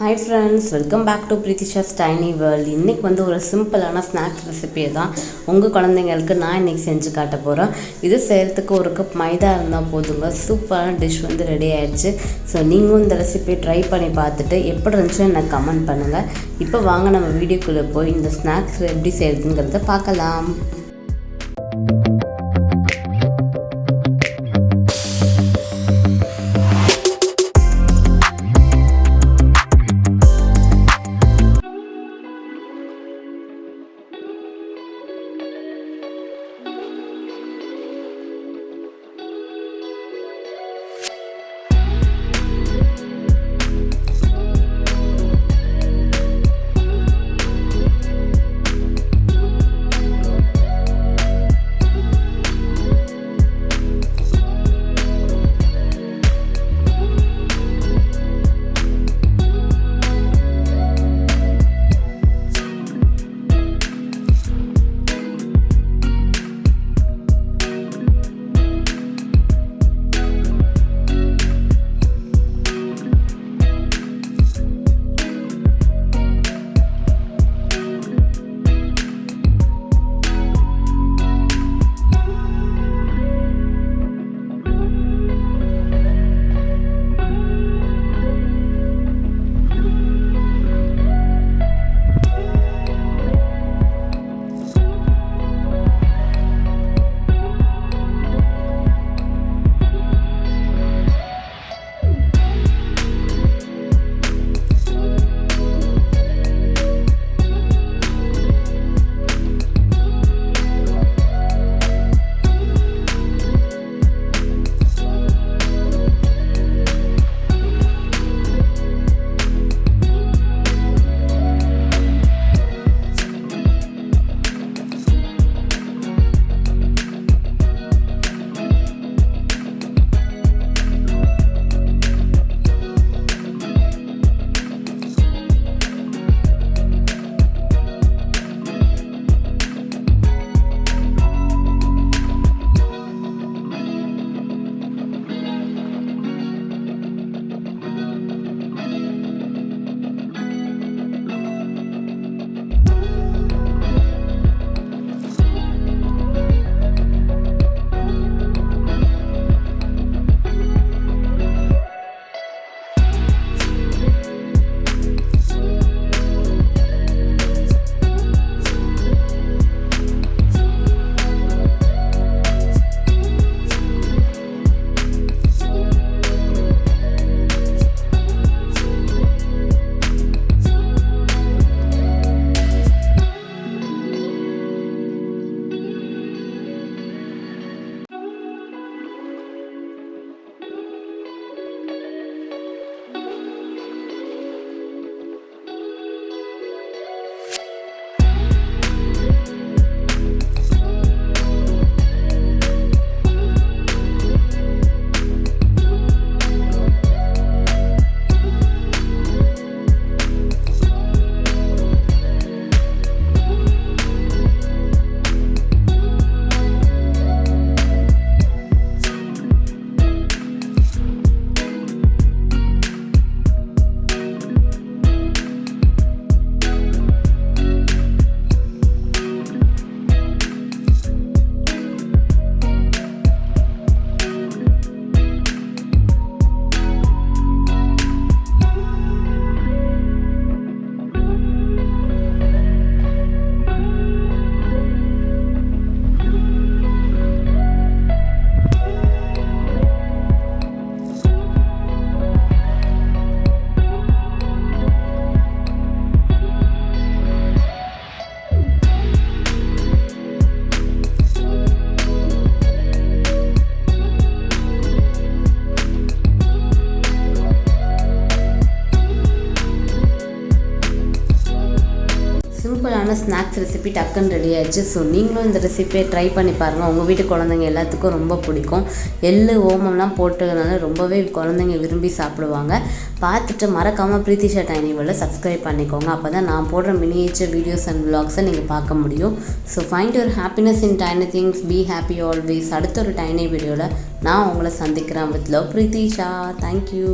Hi friends, welcome back to Preethisha TinyWorld. இன்னைக்கு வந்து ஒரு சிம்பிளான ஸ்நாக்ஸ் ரெசிபியை தான் உங்கள் குழந்தைங்களுக்கு நான் இன்னைக்கு செஞ்சு காட்ட போகிறேன். இது செய்கிறதுக்கு ஒரு கப் மைதா இருந்தால் போதுங்க. சூப்பரான டிஷ் வந்து ரெடி ஆயிடுச்சு. ஸோ நீங்களும் இந்த ரெசிபியை ட்ரை பண்ணி பார்த்துட்டு எப்படி இருந்துச்சுன்னு எனக்கு கமெண்ட் பண்ணுங்கள். இப்போ வாங்க நம்ம வீடியோக்குள்ளே போய் இந்த ஸ்நாக்ஸ் எப்படி செய்கிறதுங்கிறத பார்க்கலாம். சிம்பிளான ஸ்நாக்ஸ் ரெசிபி டக்குன்னு ரெடி ஆயிடுச்சு. ஸோ நீங்களும் இந்த ரெசிபியை ட்ரை பண்ணி பாருங்கள். உங்கள் வீட்டு குழந்தைங்க எல்லாத்துக்கும் ரொம்ப பிடிக்கும். எள்ளு ஓமம்லாம் போட்டதுனால ரொம்பவே குழந்தைங்க விரும்பி சாப்பிடுவாங்க. பார்த்துட்டு மறக்காமல் பிரீத்திஷா டைனிவேர்ல்டை சப்ஸ்கிரைப் பண்ணிக்கோங்க. அப்போ தான் நான் போடுற மினியேச்சர் வீடியோஸ் அண்ட் விலாக்ஸை நீங்கள் பார்க்க முடியும். So find your happiness in tiny things, be happy always. அடுத்த ஒரு டைனி வீடியோவில் நான் உங்களை சந்திக்கிறேன். With love, Preethisha. தேங்க்யூ.